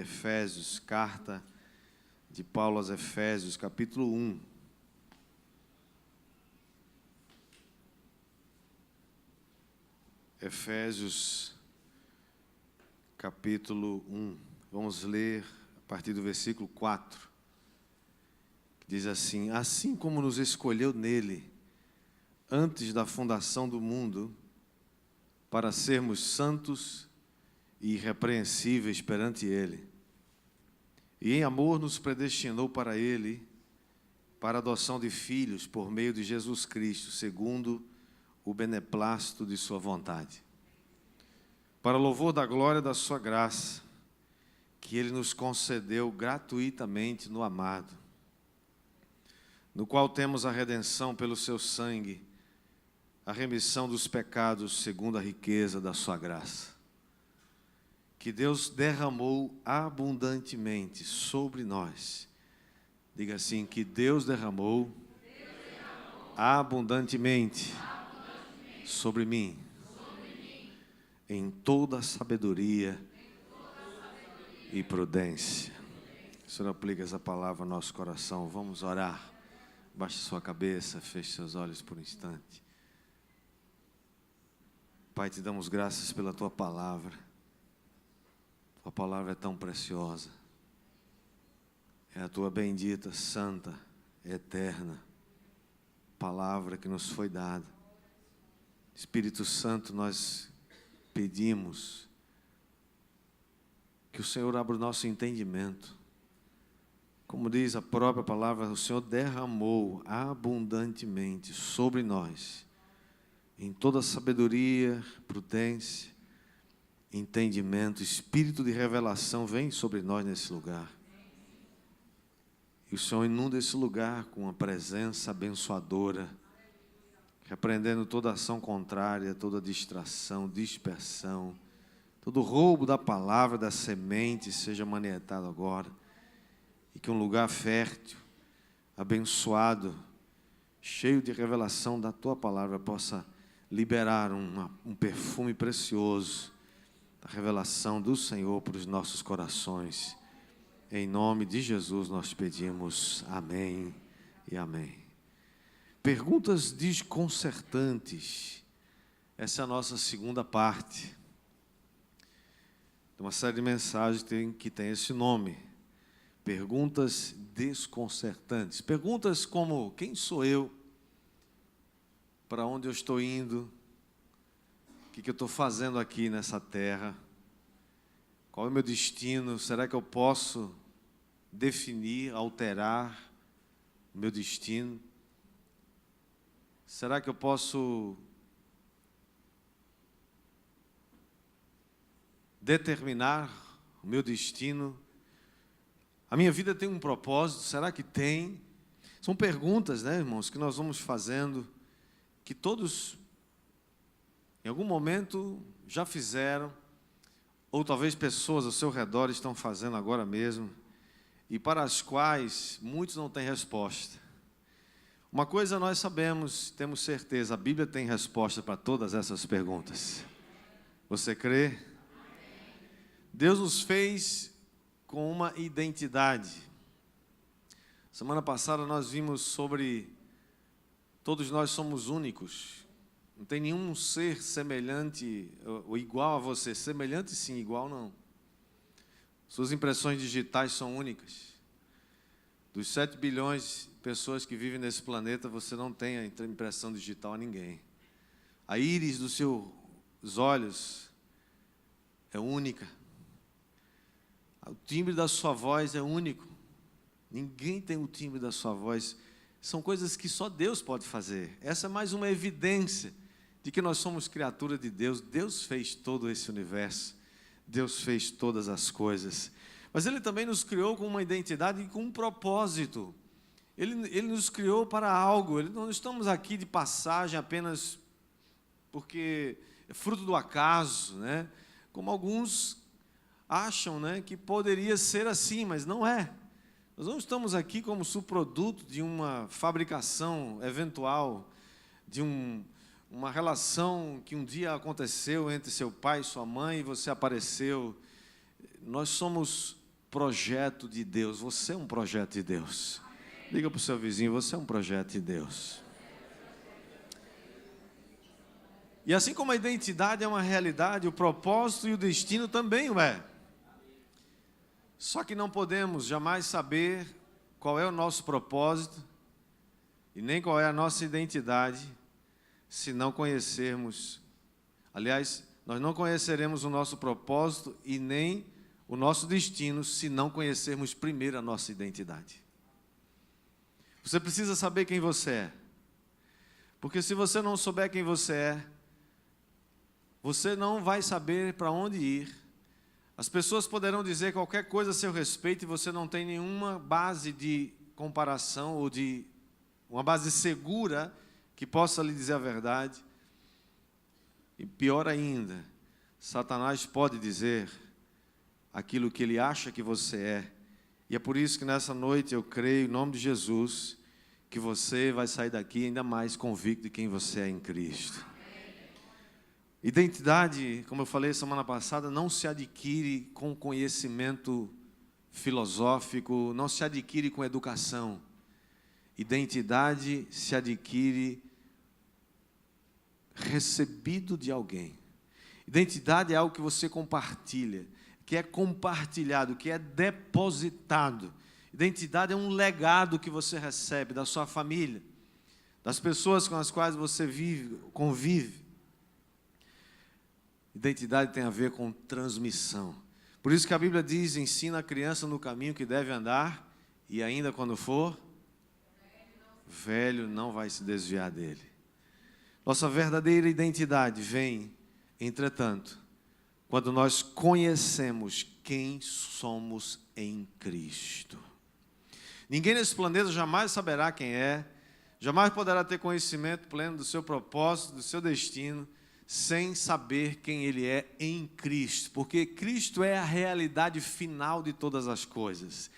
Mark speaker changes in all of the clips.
Speaker 1: Efésios, carta de Paulo aos Efésios, capítulo 1. Efésios, capítulo 1. Vamos ler a partir do versículo 4. Que diz assim: assim como nos escolheu nele, antes da fundação do mundo, para sermos santos e irrepreensíveis perante ele. E em amor nos predestinou para ele, para a adoção de filhos por meio de Jesus Cristo, segundo o beneplácito de sua vontade. Para louvor da glória da sua graça, que ele nos concedeu gratuitamente no amado, no qual temos a redenção pelo seu sangue, a remissão dos pecados segundo a riqueza da sua graça, que Deus derramou abundantemente sobre nós. Diga assim: que Deus derramou abundantemente sobre mim, em toda sabedoria e prudência. O Senhor aplica essa palavra ao nosso coração. Vamos orar. Baixe sua cabeça, feche seus olhos por um instante. Pai, te damos graças pela tua palavra. Tua palavra é tão preciosa. É a tua bendita, santa, eterna palavra que nos foi dada. Espírito Santo, nós pedimos que o Senhor abra o nosso entendimento. Como diz a própria palavra, o Senhor derramou abundantemente sobre nós, em toda sabedoria, prudência, entendimento, espírito de revelação vem sobre nós nesse lugar. E o Senhor inunda esse lugar com uma presença abençoadora, repreendendo toda ação contrária, toda distração, dispersão, todo roubo da palavra, da semente seja manietado agora. E que um lugar fértil, abençoado, cheio de revelação da tua palavra possa liberar um perfume precioso da revelação do Senhor para os nossos corações. Em nome de Jesus nós pedimos amém e amém. Perguntas desconcertantes. Essa é a nossa segunda parte de uma série de mensagens que tem esse nome. Perguntas desconcertantes. Perguntas como: quem sou eu? Para onde eu estou indo? O que eu estou fazendo aqui nessa terra? Qual é o meu destino? Será que eu posso definir, alterar o meu destino? Será que eu posso determinar o meu destino? A minha vida tem um propósito? Será que tem? São perguntas, né, irmãos, que nós vamos fazendo, que todos, em algum momento, já fizeram, ou talvez pessoas ao seu redor estão fazendo agora mesmo, e para as quais muitos não têm resposta. Uma coisa nós sabemos, temos certeza, a Bíblia tem resposta para todas essas perguntas. Você crê? Deus nos fez com uma identidade. Semana passada nós vimos sobre todos nós somos únicos. Não tem nenhum ser semelhante ou igual a você. Semelhante sim, igual não. Suas impressões digitais são únicas. Dos 7 bilhões de pessoas que vivem nesse planeta, você não tem a impressão digital a ninguém. A íris dos seus olhos é única. O timbre da sua voz é único. Ninguém tem o timbre da sua voz. São coisas que só Deus pode fazer. Essa é mais uma evidência de que nós somos criatura de Deus. Deus fez todo esse universo. Deus fez todas as coisas. Mas Ele também nos criou com uma identidade e com um propósito. Ele nos criou para algo. Não estamos aqui de passagem apenas porque é fruto do acaso, né? Como alguns acham, né, que poderia ser assim, mas não é. Nós não estamos aqui como subproduto de uma fabricação eventual, de uma relação que um dia aconteceu entre seu pai e sua mãe e você apareceu. Nós somos projeto de Deus. Você é um projeto de Deus. Diga para o seu vizinho, você é um projeto de Deus. E assim como a identidade é uma realidade, o propósito e o destino também o é. Só que não podemos jamais saber qual é o nosso propósito e nem qual é a nossa identidade se não conhecermos. Aliás, nós não conheceremos o nosso propósito e nem o nosso destino se não conhecermos primeiro a nossa identidade. Você precisa saber quem você é. Porque se você não souber quem você é, você não vai saber para onde ir. As pessoas poderão dizer qualquer coisa a seu respeito e você não tem nenhuma base de comparação ou de uma base segura que possa lhe dizer a verdade. E pior ainda, Satanás pode dizer aquilo que ele acha que você é. E é por isso que nessa noite eu creio, em nome de Jesus, que você vai sair daqui ainda mais convicto de quem você é em Cristo. Identidade, como eu falei semana passada, não se adquire com conhecimento filosófico, não se adquire com educação. Identidade se adquire recebido de alguém. Identidade é algo que você compartilha, que é compartilhado, que é depositado. Identidade é um legado que você recebe da sua família, das pessoas com as quais você convive. Identidade tem a ver com transmissão. Por isso que a Bíblia diz, ensina a criança no caminho que deve andar, e ainda quando for velho, não vai se desviar dele. Nossa verdadeira identidade vem, entretanto, quando nós conhecemos quem somos em Cristo. Ninguém nesse planeta jamais saberá quem é, jamais poderá ter conhecimento pleno do seu propósito, do seu destino, sem saber quem ele é em Cristo, porque Cristo é a realidade final de todas as coisas.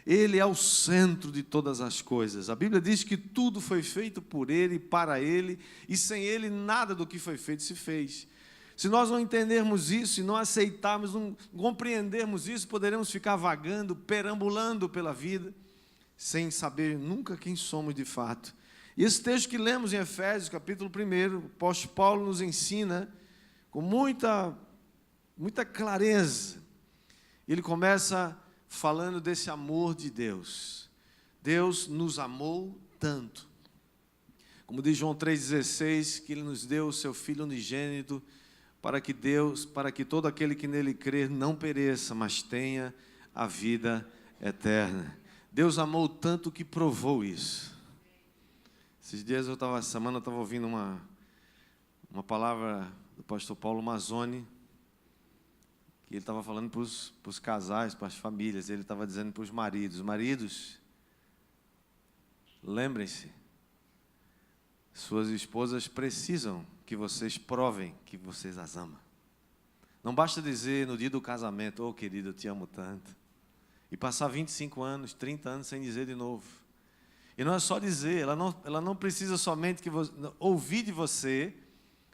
Speaker 1: Ele é o centro de todas as coisas. A Bíblia diz que tudo foi feito por Ele e para Ele, e sem Ele nada do que foi feito se fez. Se nós não entendermos isso e não aceitarmos, não compreendermos isso, poderemos ficar vagando, perambulando pela vida, sem saber nunca quem somos de fato. E esse texto que lemos em Efésios, capítulo 1, o apóstolo Paulo nos ensina com muita clareza. Ele começa falando desse amor de Deus. Deus nos amou tanto. Como diz João 3,16, que Ele nos deu o Seu Filho unigênito, para que todo aquele que nele crer não pereça, mas tenha a vida eterna. Deus amou tanto que provou isso. Esses dias essa semana eu estava ouvindo uma palavra do pastor Paulo Mazzoni, que ele estava falando para os casais, para as famílias. Ele estava dizendo para os maridos, lembrem-se, suas esposas precisam que vocês provem que vocês as amam. Não basta dizer no dia do casamento, oh querido, eu te amo tanto, e passar 25 anos, 30 anos sem dizer de novo. E não é só dizer, ela não precisa somente ouvir de você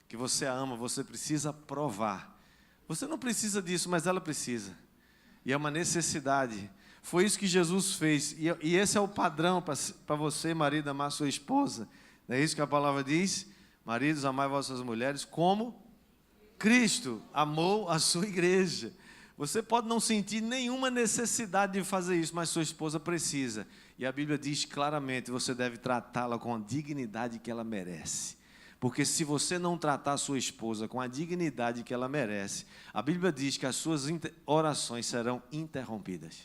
Speaker 1: que você a ama, você precisa provar. Você não precisa disso, mas ela precisa. E é uma necessidade. Foi isso que Jesus fez. E esse é o padrão para você, marido, amar sua esposa. Não é isso que a palavra diz? Maridos, amai vossas mulheres como Cristo amou a sua igreja. Você pode não sentir nenhuma necessidade de fazer isso, mas sua esposa precisa. E a Bíblia diz claramente, você deve tratá-la com a dignidade que ela merece. Porque se você não tratar a sua esposa com a dignidade que ela merece, a Bíblia diz que as suas orações serão interrompidas.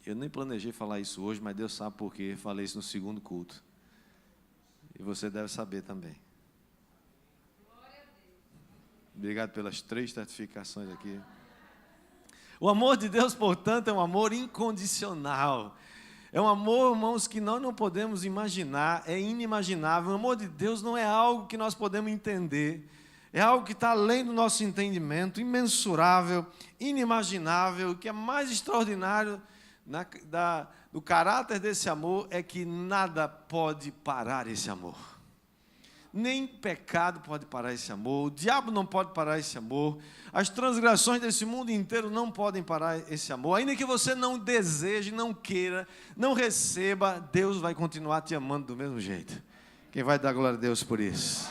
Speaker 1: Eu nem planejei falar isso hoje, mas Deus sabe por quê. Falei isso no segundo culto. E você deve saber também. Obrigado pelas 3 certificações aqui. O amor de Deus, portanto, é um amor incondicional. É um amor, irmãos, que nós não podemos imaginar, é inimaginável. O amor de Deus não é algo que nós podemos entender. É algo que está além do nosso entendimento, imensurável, inimaginável. O que é mais extraordinário do caráter desse amor é que nada pode parar esse amor. Nem pecado pode parar esse amor, o diabo não pode parar esse amor, as transgressões desse mundo inteiro não podem parar esse amor. Ainda que você não deseje, não queira, não receba, Deus vai continuar te amando do mesmo jeito. Quem vai dar glória a Deus por isso?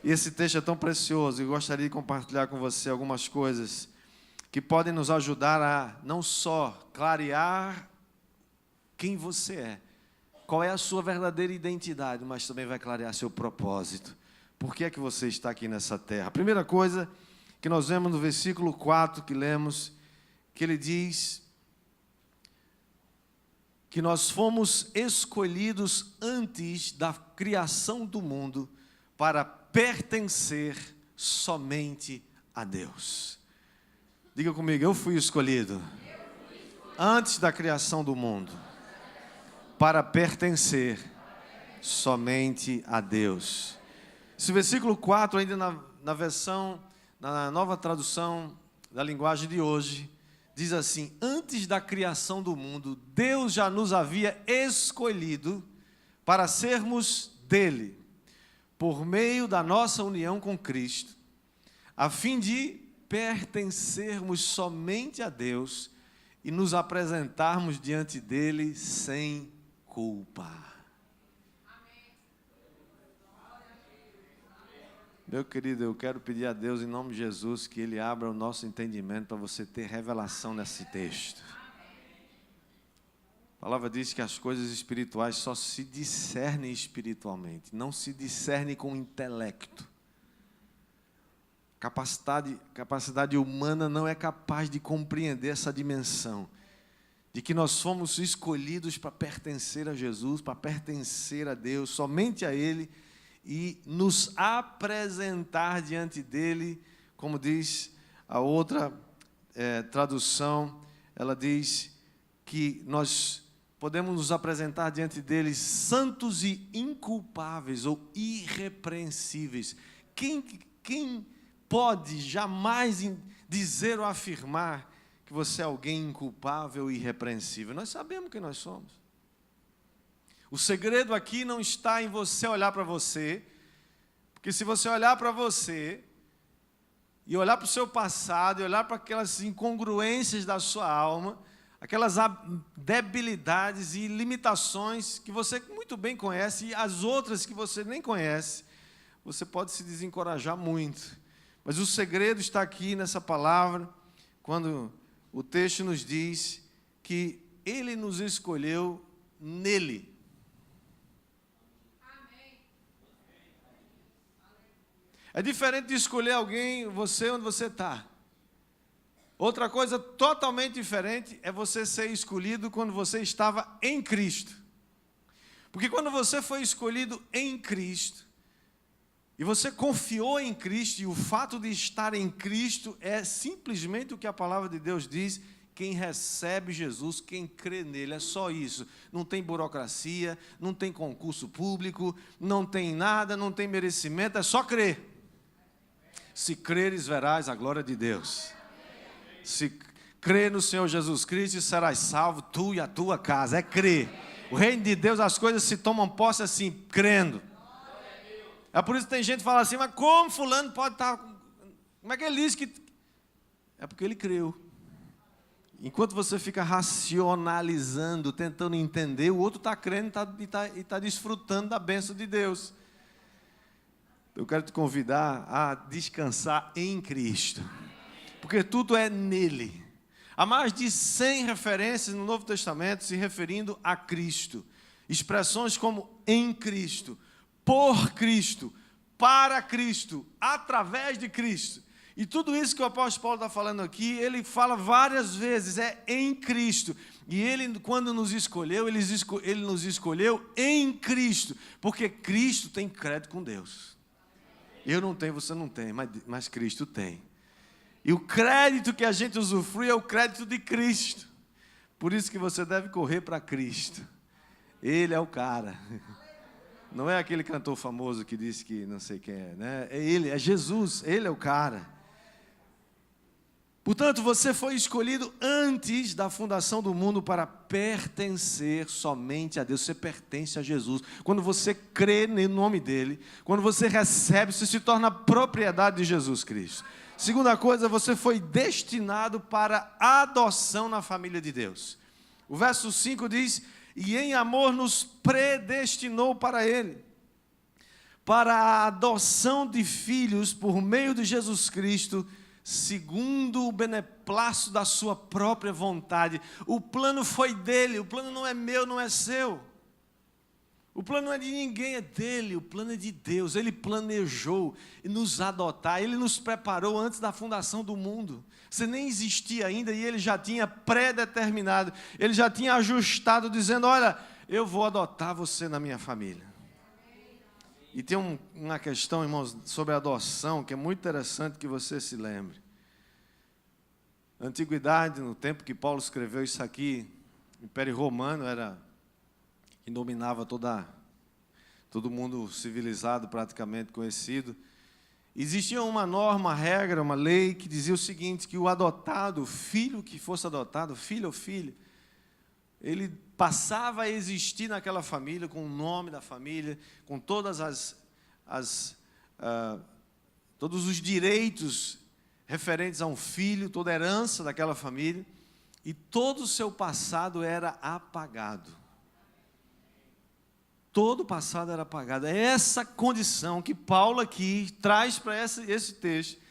Speaker 1: E esse texto é tão precioso, eu gostaria de compartilhar com você algumas coisas que podem nos ajudar a não só clarear quem você é, qual é a sua verdadeira identidade, mas também vai clarear seu propósito. Por que é que você está aqui nessa terra? A primeira coisa que nós vemos no versículo 4 que lemos, que ele diz que nós fomos escolhidos antes da criação do mundo para pertencer somente a Deus. Diga comigo, eu fui escolhido antes da criação do mundo para pertencer somente a Deus. Esse versículo 4, ainda na nova tradução da linguagem de hoje, diz assim: antes da criação do mundo, Deus já nos havia escolhido para sermos dele, por meio da nossa união com Cristo, a fim de pertencermos somente a Deus e nos apresentarmos diante dele sem culpa. Meu querido, eu quero pedir a Deus em nome de Jesus que Ele abra o nosso entendimento para você ter revelação nesse texto. A palavra diz que as coisas espirituais só se discernem espiritualmente, não se discernem com o intelecto. Capacidade humana não é capaz de compreender essa dimensão de que nós fomos escolhidos para pertencer a Jesus, para pertencer a Deus, somente a Ele, e nos apresentar diante dEle, como diz a outra tradução, ela diz que nós podemos nos apresentar diante dEle santos e inculpáveis ou irrepreensíveis. Quem pode jamais dizer ou afirmar que você é alguém inculpável e irrepreensível? Nós sabemos quem nós somos. O segredo aqui não está em você olhar para você, porque se você olhar para você, e olhar para o seu passado, e olhar para aquelas incongruências da sua alma, aquelas debilidades e limitações que você muito bem conhece, e as outras que você nem conhece, você pode se desencorajar muito. Mas o segredo está aqui nessa palavra, quando o texto nos diz que Ele nos escolheu nele. É diferente de escolher alguém, você onde você está. Outra coisa totalmente diferente é você ser escolhido quando você estava em Cristo. Porque quando você foi escolhido em Cristo, e você confiou em Cristo, e o fato de estar em Cristo é simplesmente o que a palavra de Deus diz: quem recebe Jesus, quem crê nele, é só isso. Não tem burocracia, não tem concurso público, não tem nada, não tem merecimento, é só crer. Se creres, verás a glória de Deus. Se crer no Senhor Jesus Cristo, serás salvo, tu e a tua casa. É crer. O reino de Deus, as coisas se tomam posse assim, crendo. É por isso que tem gente que fala assim: mas como fulano pode estar... Como é que ele diz que... É porque ele creu. Enquanto você fica racionalizando, tentando entender, o outro está crendo e está desfrutando da bênção de Deus. Eu quero te convidar a descansar em Cristo, porque tudo é nele. Há mais de 100 referências no Novo Testamento se referindo a Cristo. Expressões como em Cristo, por Cristo, para Cristo, através de Cristo. E tudo isso que o apóstolo Paulo está falando aqui, ele fala várias vezes, é em Cristo. E ele, quando nos escolheu, ele nos escolheu em Cristo, porque Cristo tem crédito com Deus. Eu não tenho, você não tem, mas Cristo tem. E o crédito que a gente usufrui é o crédito de Cristo. Por isso que você deve correr para Cristo. Ele é o cara. Não é aquele cantor famoso que disse que não sei quem é, né? É ele, é Jesus, ele é o cara. Portanto, você foi escolhido antes da fundação do mundo para pertencer somente a Deus. Você pertence a Jesus. Quando você crê no nome dele, quando você recebe, você se torna propriedade de Jesus Cristo. Segunda coisa, você foi destinado para adoção na família de Deus. O verso 5 diz: e em amor nos predestinou para ele, para a adoção de filhos por meio de Jesus Cristo, segundo o beneplácito da sua própria vontade. O plano foi dele, o plano não é meu, não é seu. O plano não é de ninguém, é dele, o plano é de Deus. Ele planejou nos adotar, ele nos preparou antes da fundação do mundo. Você nem existia ainda e ele já tinha pré-determinado, ele já tinha ajustado, dizendo: olha, eu vou adotar você na minha família. E tem uma questão, irmãos, sobre a adoção, que é muito interessante que você se lembre. Na antiguidade, no tempo que Paulo escreveu isso aqui, o Império Romano era que dominava todo mundo civilizado, praticamente conhecido. Existia uma norma, uma regra, uma lei que dizia o seguinte, que o adotado, o filho que fosse adotado, filho ou filha, ele passava a existir naquela família, com o nome da família, com todos os direitos referentes a um filho, toda a herança daquela família, e todo o seu passado era apagado. Todo o passado era apagado. É essa condição que Paulo aqui traz para esse texto,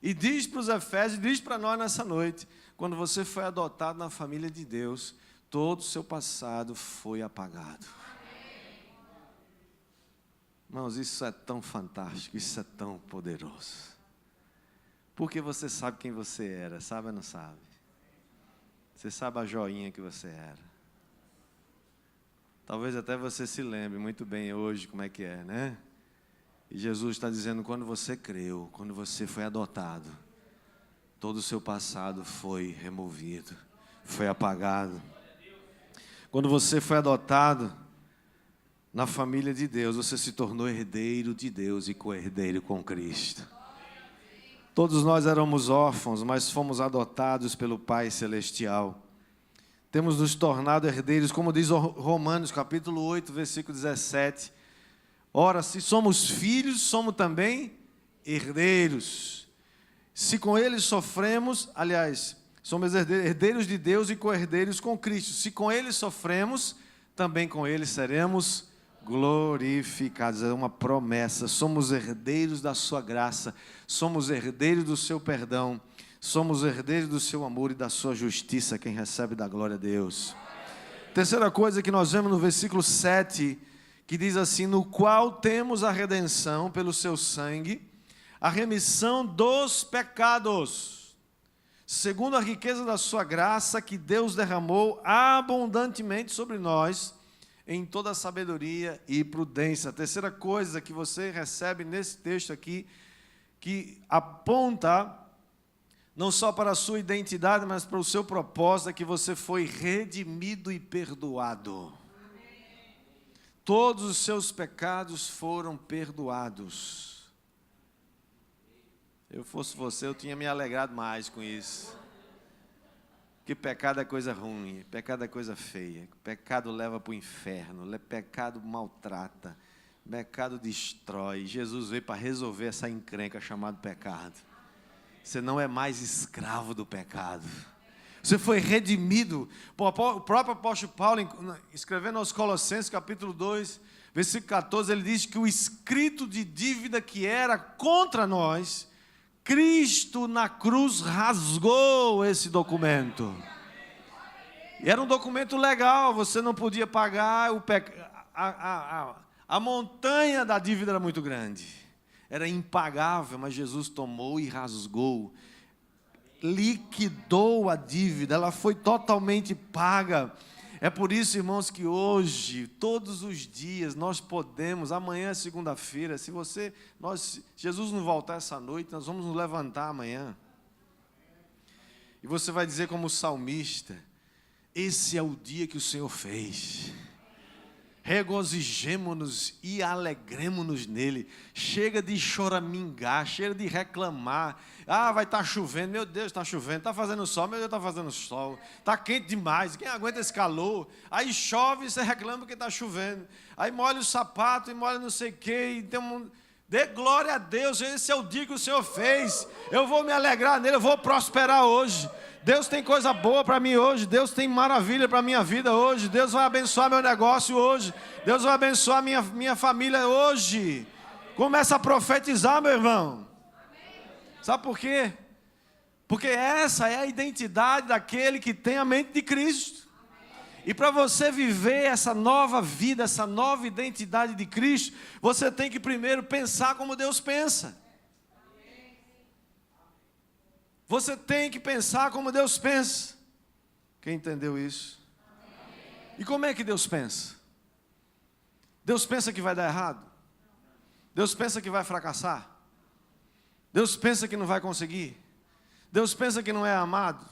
Speaker 1: e diz para os Efésios, diz para nós nessa noite: quando você foi adotado na família de Deus, todo o seu passado foi apagado. Irmãos, isso é tão fantástico, isso é tão poderoso. Porque você sabe quem você era, sabe ou não sabe? Você sabe a joinha que você era. Talvez até você se lembre muito bem hoje como é que é, né? E Jesus está dizendo: quando você creu, quando você foi adotado, todo o seu passado foi removido, foi apagado. Quando você foi adotado na família de Deus, você se tornou herdeiro de Deus e co-herdeiro com Cristo. Todos nós éramos órfãos, mas fomos adotados pelo Pai Celestial. Temos nos tornado herdeiros, como diz Romanos, capítulo 8, versículo 17. Ora, se somos filhos, somos também herdeiros. Se com ele sofremos, aliás, somos herdeiros de Deus e co-herdeiros com Cristo. Se com ele sofremos, também com ele seremos glorificados. É uma promessa. Somos herdeiros da sua graça. Somos herdeiros do seu perdão. Somos herdeiros do seu amor e da sua justiça. Quem recebe da glória a Deus. Terceira coisa que nós vemos no versículo 7, que diz assim: no qual temos a redenção pelo seu sangue, a remissão dos pecados, segundo a riqueza da sua graça, que Deus derramou abundantemente sobre nós, em toda sabedoria e prudência. A terceira coisa que você recebe nesse texto aqui, que aponta não só para a sua identidade, mas para o seu propósito, é que você foi redimido e perdoado. Todos os seus pecados foram perdoados. Eu fosse você, eu tinha me alegrado mais com isso. Que pecado é coisa ruim, pecado é coisa feia, pecado leva para o inferno, pecado maltrata, pecado destrói. Jesus veio para resolver essa encrenca chamada pecado. Você não é mais escravo do pecado. Você foi redimido. O próprio apóstolo Paulo, escrevendo aos Colossenses, capítulo 2, versículo 14, ele diz que o escrito de dívida que era contra nós, Cristo na cruz rasgou esse documento. E era um documento legal, você não podia pagar, a montanha da dívida era muito grande. Era impagável, mas Jesus tomou e rasgou, liquidou a dívida, ela foi totalmente paga. É por isso, irmãos, que hoje, todos os dias, nós podemos, amanhã é segunda-feira, se Jesus não voltar essa noite, nós vamos nos levantar amanhã. E você vai dizer como salmista: esse é o dia que o Senhor fez. Regozijemo-nos e alegremo-nos nele. Chega de choramingar, chega de reclamar. Ah, vai estar chovendo, meu Deus, está chovendo. Está fazendo sol, meu Deus, está fazendo sol. Está quente demais, quem aguenta esse calor? Aí chove e você reclama porque está chovendo. Aí molha o sapato e molha não sei o quê. E tem um... Dê glória a Deus, esse é o dia que o Senhor fez. Eu vou me alegrar nele, eu vou prosperar hoje. Deus tem coisa boa para mim hoje. Deus tem maravilha para a minha vida hoje. Deus vai abençoar meu negócio hoje. Deus vai abençoar minha família hoje. Começa a profetizar, meu irmão. Sabe por quê? Porque essa é a identidade daquele que tem a mente de Cristo. E para você viver essa nova vida, essa nova identidade de Cristo, você tem que primeiro pensar como Deus pensa. Você tem que pensar como Deus pensa. Quem entendeu isso? E como é que Deus pensa? Deus pensa que vai dar errado? Deus pensa que vai fracassar? Deus pensa que não vai conseguir? Deus pensa que não é amado?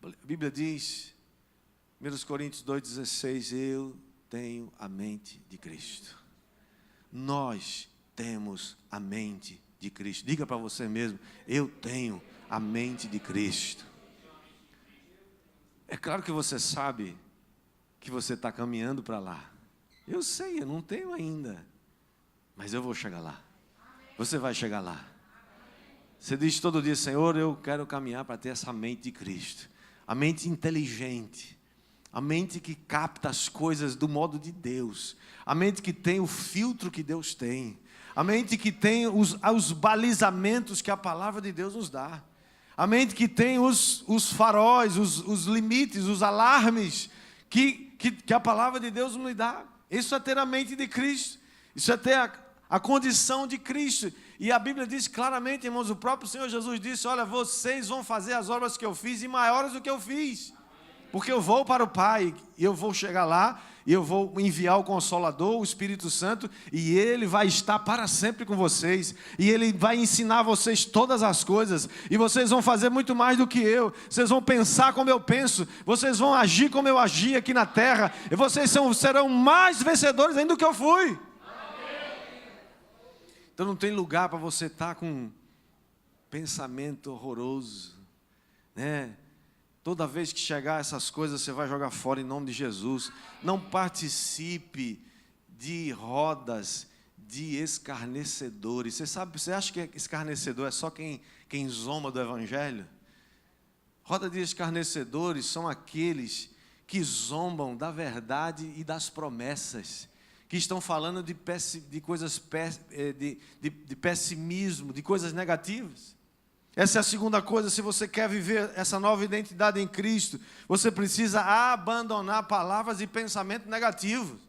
Speaker 1: A Bíblia diz, 1 Coríntios 2,16, eu tenho a mente de Cristo. Nós temos a mente de Cristo. Diga para você mesmo, eu tenho a mente de Cristo. É claro que você sabe que você está caminhando para lá. Eu sei, eu não tenho ainda, mas eu vou chegar lá. Você vai chegar lá. Você diz todo dia, Senhor, eu quero caminhar para ter essa mente de Cristo. A mente inteligente. A mente que capta as coisas do modo de Deus. A mente que tem o filtro que Deus tem. A mente que tem os balizamentos que a palavra de Deus nos dá. A mente que tem os faróis, os limites, os alarmes que a palavra de Deus nos dá. Isso é ter a mente de Cristo. Isso é ter a condição de Cristo. E a Bíblia diz claramente, irmãos, o próprio Senhor Jesus disse, olha, vocês vão fazer as obras que eu fiz e maiores do que eu fiz. Porque eu vou para o Pai, e eu vou chegar lá, e eu vou enviar o Consolador, o Espírito Santo, e Ele vai estar para sempre com vocês, e Ele vai ensinar vocês todas as coisas, e vocês vão fazer muito mais do que eu, vocês vão pensar como eu penso, vocês vão agir como eu agi aqui na terra, e vocês serão mais vencedores ainda do que eu fui. Então não tem lugar para você estar com pensamento horroroso, né? Toda vez que chegar essas coisas, você vai jogar fora em nome de Jesus. Não participe de rodas de escarnecedores. Você acha que escarnecedor é só quem zomba do Evangelho? Roda de escarnecedores são aqueles que zombam da verdade e das promessas, que estão falando de coisas, de pessimismo, de coisas negativas. Essa é a segunda coisa, se você quer viver essa nova identidade em Cristo, você precisa abandonar palavras e pensamentos negativos.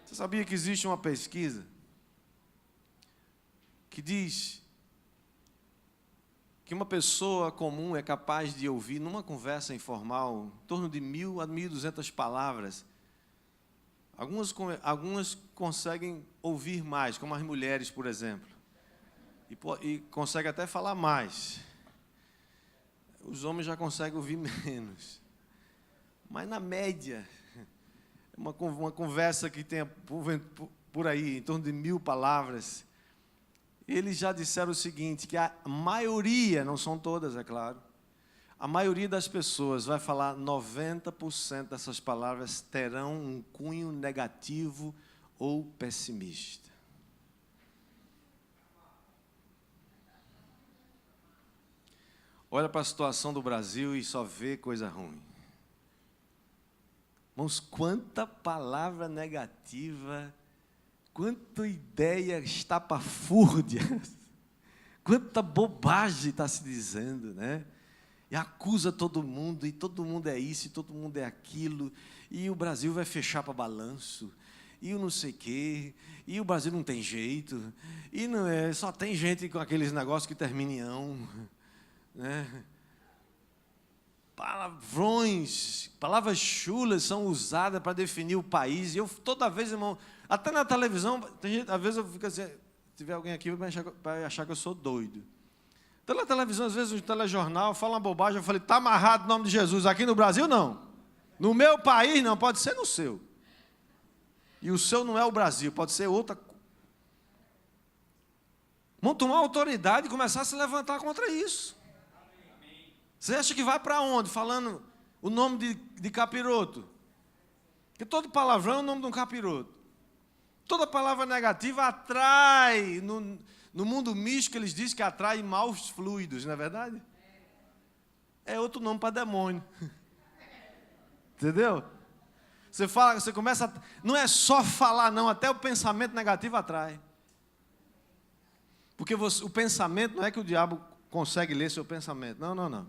Speaker 1: Você sabia que existe uma pesquisa que diz que uma pessoa comum é capaz de ouvir numa conversa informal em torno de 1.000 a 1.200 palavras. Algumas conseguem ouvir mais, como as mulheres, por exemplo. E consegue até falar mais. Os homens já conseguem ouvir menos. Mas na média, uma conversa que tenha por aí, em torno de 1.000 palavras, eles já disseram o seguinte, que a maioria, não são todas, é claro, a maioria das pessoas vai falar 90% dessas palavras terão um cunho negativo ou pessimista. Olha para a situação do Brasil e só vê coisa ruim. Irmãos, quanta palavra negativa, quanta ideia estapafúrdia, quanta bobagem está se dizendo, né? E acusa todo mundo, e todo mundo é isso, e todo mundo é aquilo, e o Brasil vai fechar para balanço, e o não sei o quê, e o Brasil não tem jeito, e não é, só tem gente com aqueles negócios que terminam em ão, né? Palavrões, palavras chulas são usadas para definir o país. E eu toda vez, irmão, até na televisão, tem gente, às vezes eu fico assim, se tiver alguém aqui vai achar que eu sou doido. Pela televisão, às vezes, no telejornal, fala uma bobagem, eu falei, está amarrado o nome de Jesus. Aqui no Brasil, não. No meu país, não, pode ser no seu. E o seu não é o Brasil, pode ser outra. Vamos tomar autoridade e começar a se levantar contra isso. Você acha que vai para onde? Falando o nome de capiroto. Porque todo palavrão é o nome de um capiroto. Toda palavra negativa atrai. No mundo místico eles dizem que atrai maus fluidos, não é verdade? É outro nome para demônio. Entendeu? Você fala, você começa a, não é só falar não, até o pensamento negativo atrai. Porque o pensamento, não é que o diabo consegue ler seu pensamento, não.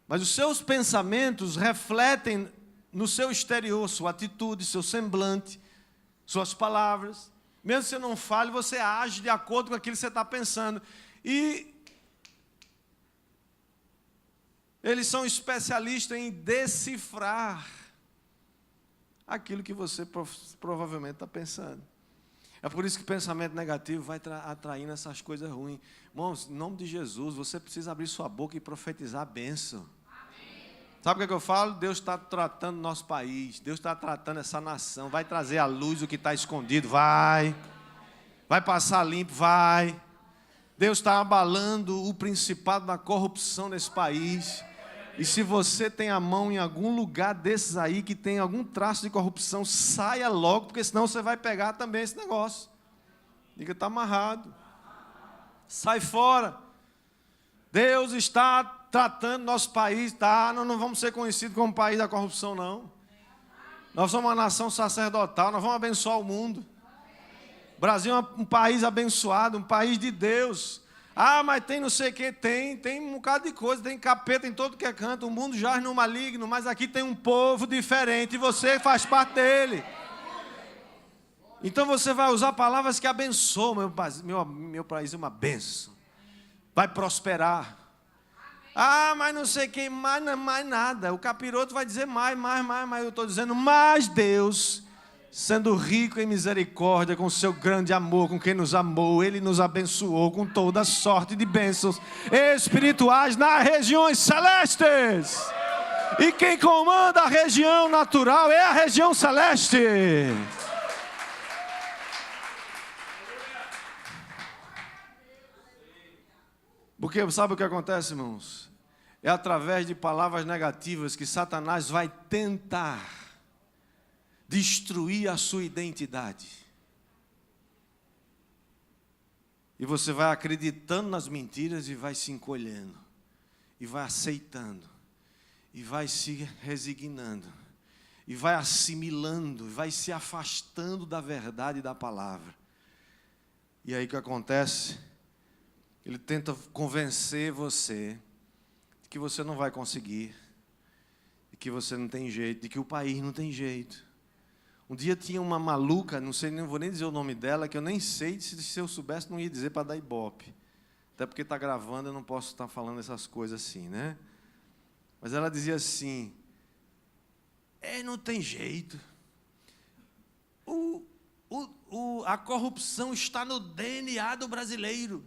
Speaker 1: Mas os seus pensamentos refletem no seu exterior, sua atitude, seu semblante, suas palavras. Mesmo que você não fale, você age de acordo com aquilo que você está pensando. E eles são especialistas em decifrar aquilo que você provavelmente está pensando. É por isso que o pensamento negativo vai atraindo essas coisas ruins. Irmãos, em nome de Jesus, você precisa abrir sua boca e profetizar a bênção. Amém. Sabe o que eu falo? Deus está tratando nosso país, Deus está tratando essa nação, vai trazer à luz o que está escondido, vai passar limpo, vai. Deus está abalando o principado da corrupção nesse país. E se você tem a mão em algum lugar desses aí que tem algum traço de corrupção, saia logo, porque senão você vai pegar também esse negócio. Diga, está amarrado. Sai fora. Deus está tratando nosso país, tá? Não vamos ser conhecidos como país da corrupção, não. Nós somos uma nação sacerdotal, nós vamos abençoar o mundo. O Brasil é um país abençoado, um país de Deus. Ah, mas tem não sei o que, tem um bocado de coisa, tem capeta em todo que é canto, o mundo jaz no maligno, mas aqui tem um povo diferente e você faz parte dele. Então você vai usar palavras que abençoam, meu país é uma bênção, vai prosperar. Ah, mas não sei quem, mais nada, o capiroto vai dizer mais, eu estou dizendo, mas Deus, sendo rico em misericórdia, com seu grande amor, com quem nos amou, Ele nos abençoou com toda sorte de bênçãos espirituais nas regiões celestes. E quem comanda a região natural é a região celeste. Porque sabe o que acontece, irmãos? É através de palavras negativas que Satanás vai tentar destruir a sua identidade. E você vai acreditando nas mentiras e vai se encolhendo, e vai aceitando, e vai se resignando, e vai assimilando, e vai se afastando da verdade da palavra. E aí o que acontece? Ele tenta convencer você de que você não vai conseguir, de que você não tem jeito, de que o país não tem jeito. Um dia tinha uma maluca, não vou nem dizer o nome dela, que eu nem sei, se eu soubesse não ia dizer para dar ibope. Até porque está gravando, eu não posso estar falando essas coisas assim, né? Mas ela dizia assim, não tem jeito. A corrupção está no DNA do brasileiro.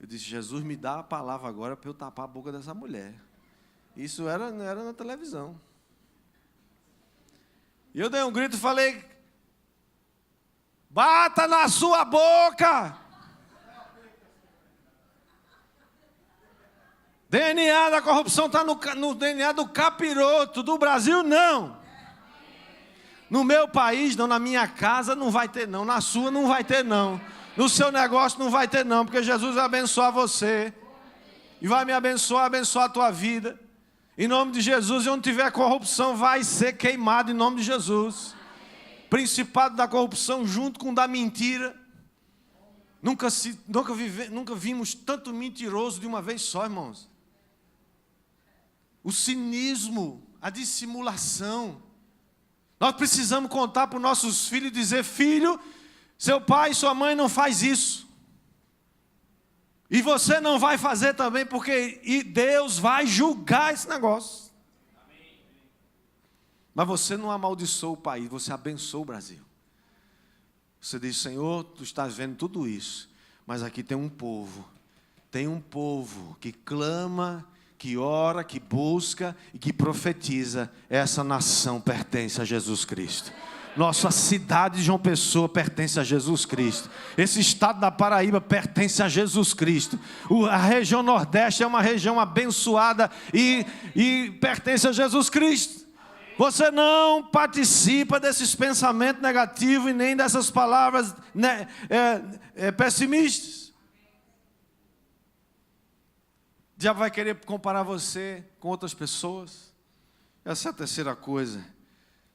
Speaker 1: Eu disse, Jesus, me dá a palavra agora para eu tapar a boca dessa mulher. Isso não era na televisão. E eu dei um grito e falei, bata na sua boca. DNA da corrupção está no DNA do capiroto, do Brasil não. No meu país não, na minha casa não vai ter não, na sua não vai ter não. No seu negócio não vai ter não, porque Jesus vai abençoar você. E vai me abençoar a tua vida. Em nome de Jesus, e onde tiver corrupção, vai ser queimado em nome de Jesus. Principado da corrupção junto com o da mentira. Nunca vimos tanto mentiroso de uma vez só, irmãos. O cinismo, a dissimulação. Nós precisamos contar para os nossos filhos e dizer, filho, seu pai e sua mãe não faz isso. E você não vai fazer também, porque Deus vai julgar esse negócio. Mas você não amaldiçoou o país, você abençoou o Brasil. Você diz: Senhor, tu estás vendo tudo isso, mas aqui tem um povo que clama, que ora, que busca e que profetiza. Essa nação pertence a Jesus Cristo. Nossa cidade de João Pessoa pertence a Jesus Cristo. Esse estado da Paraíba pertence a Jesus Cristo. A região Nordeste é uma região abençoada e pertence a Jesus Cristo. Você não participa desses pensamentos negativos e nem dessas palavras pessimistas. O diabo vai querer comparar você com outras pessoas. Essa é a terceira coisa.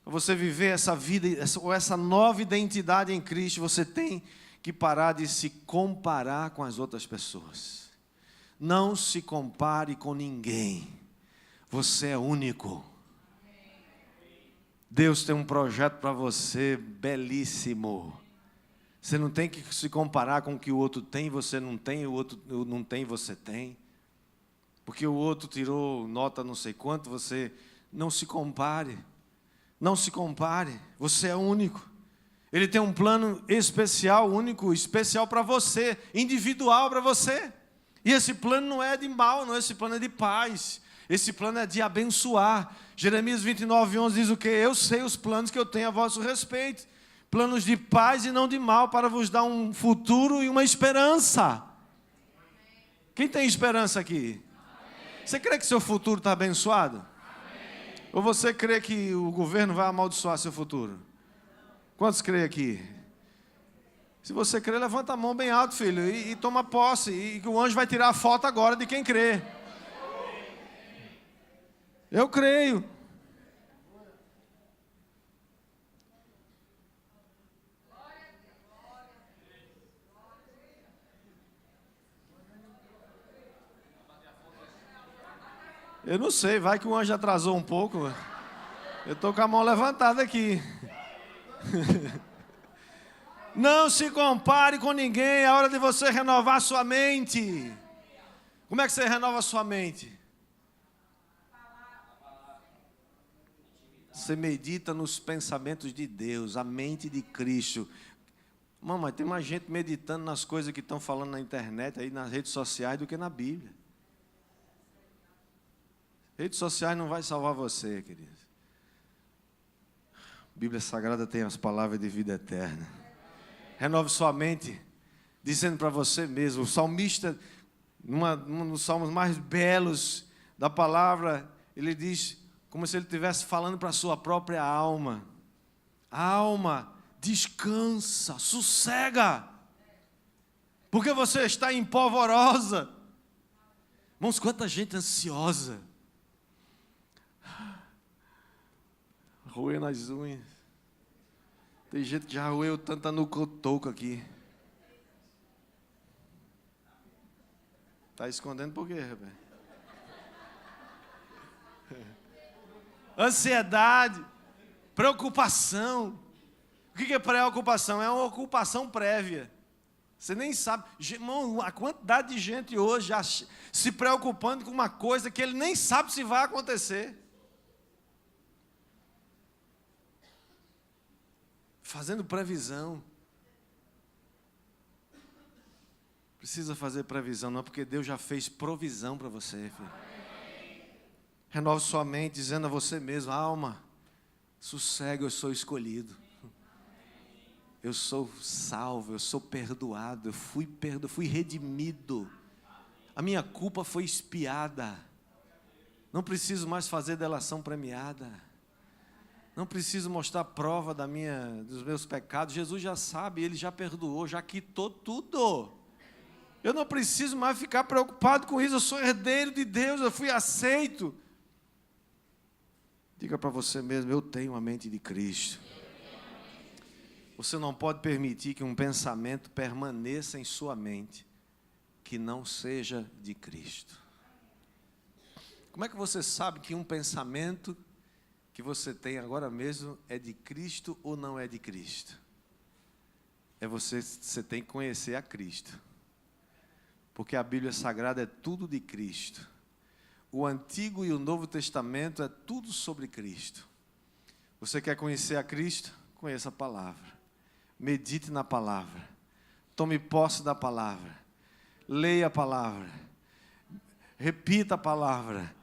Speaker 1: Para você viver essa vida, essa nova identidade em Cristo, você tem que parar de se comparar com as outras pessoas. Não se compare com ninguém. Você é único. Deus tem um projeto para você belíssimo. Você não tem que se comparar com o que o outro tem, você não tem, o outro não tem, você tem. Porque o outro tirou nota não sei quanto, você não se compare. Não se compare, você é único. Ele tem um plano especial, único, especial para você, individual para você. E esse plano não é de mal, não, esse plano é de paz. Esse plano é de abençoar. Jeremias 29:11 diz o quê? Eu sei os planos que eu tenho a vosso respeito. Planos de paz e não de mal, para vos dar um futuro e uma esperança. Quem tem esperança aqui? Você crê que seu futuro está abençoado? Ou você crê que o governo vai amaldiçoar seu futuro? Quantos crê aqui? Se você crê, levanta a mão bem alto, filho, e toma posse. E que o anjo vai tirar a foto agora de quem crê. Eu creio. Eu não sei, vai que o anjo atrasou um pouco. Eu estou com a mão levantada aqui. Não se compare com ninguém, é hora de você renovar sua mente. Como é que você renova sua mente? Você medita nos pensamentos de Deus, a mente de Cristo. Mamãe, tem mais gente meditando nas coisas que estão falando na internet, aí nas redes sociais, do que na Bíblia. Redes sociais não vai salvar você, querido. A Bíblia Sagrada tem as palavras de vida eterna. Renove sua mente, dizendo para você mesmo. O salmista, um dos salmos mais belos da palavra, ele diz, como se ele estivesse falando para a sua própria alma. Alma, descansa, sossega, porque você está empolvorosa. Irmãos, quanta gente ansiosa. Roendo as unhas. Tem gente que já roeu tanta no cotoco aqui. Está escondendo por quê, rapaz? Ansiedade, preocupação. O que é preocupação? É uma ocupação prévia. Você nem sabe. Irmão, a quantidade de gente hoje já se preocupando com uma coisa que ele nem sabe se vai acontecer. Fazendo previsão. Precisa fazer previsão, não é porque Deus já fez provisão para você, filho. Renove sua mente, dizendo a você mesmo, alma, sossega, eu sou escolhido. Eu sou salvo, eu sou perdoado, eu fui redimido. A minha culpa foi expiada. Não preciso mais fazer delação premiada. Não preciso mostrar prova dos meus pecados. Jesus já sabe, Ele já perdoou, já quitou tudo. Eu não preciso mais ficar preocupado com isso. Eu sou herdeiro de Deus, eu fui aceito. Diga para você mesmo, eu tenho a mente de Cristo. Você não pode permitir que um pensamento permaneça em sua mente que não seja de Cristo. Como é que você sabe que um pensamento que você tem agora mesmo é de Cristo ou não é de Cristo? Você tem que conhecer a Cristo. Porque a Bíblia Sagrada é tudo de Cristo. O Antigo e o Novo Testamento é tudo sobre Cristo. Você quer conhecer a Cristo? Conheça a palavra. medite na palavra, tome posse da palavra, leia a palavra, repita a palavra,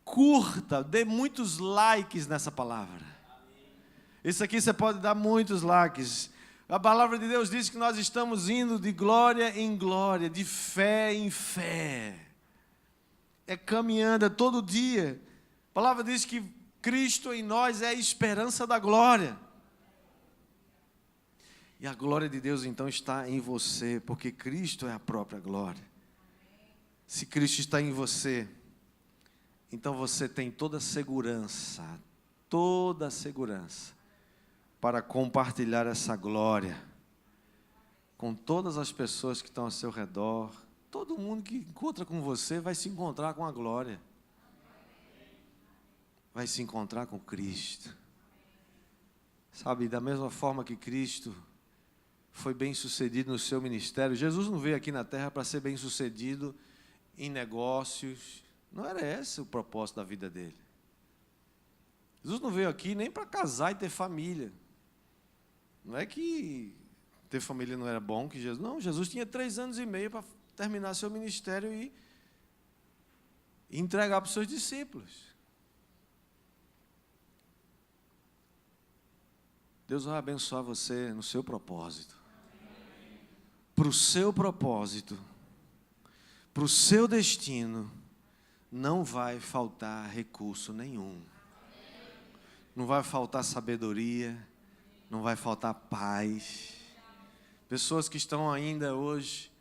Speaker 1: curta, dê muitos likes nessa palavra. Isso aqui você pode dar muitos likes. A palavra de Deus diz que nós estamos indo de glória em glória, de fé em fé. É caminhando, é todo dia. A palavra diz que Cristo em nós é a esperança da glória. E a glória de Deus então está em você, porque Cristo é a própria glória. Se Cristo está em você, então você tem toda a segurança para compartilhar essa glória com todas as pessoas que estão ao seu redor. Todo mundo que encontra com você vai se encontrar com a glória. Vai se encontrar com Cristo. Sabe, da mesma forma que Cristo foi bem sucedido no seu ministério, Jesus não veio aqui na terra para ser bem sucedido em negócios. Não era esse o propósito da vida dele. Jesus não veio aqui nem para casar e ter família. Não é que ter família não era bom, que Jesus... Não, Jesus tinha 3 anos e meio para terminar seu ministério e entregar para os seus discípulos. Deus vai abençoar você no seu propósito. Para o seu propósito, para o seu destino, não vai faltar recurso nenhum. Não vai faltar sabedoria, não vai faltar paz. Pessoas que estão ainda hoje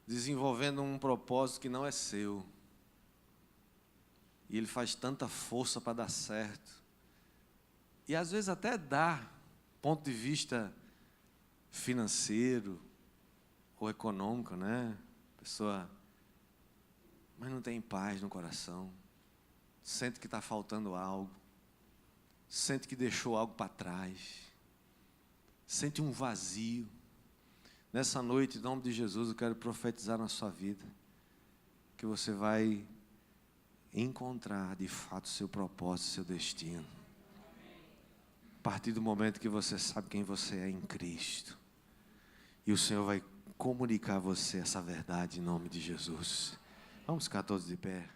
Speaker 1: desenvolvendo um propósito que não é seu. E ele faz tanta força para dar certo. E às vezes até dá, ponto de vista financeiro ou econômico, né? Pessoa, mas não tem paz no coração. Sente que está faltando algo. Sente que deixou algo para trás. Sente um vazio. Nessa noite, em nome de Jesus, eu quero profetizar na sua vida que você vai encontrar de fato seu propósito, seu destino. A partir do momento que você sabe quem você é em Cristo. E o Senhor vai comunicar a você essa verdade em nome de Jesus. Vamos ficar todos de pé.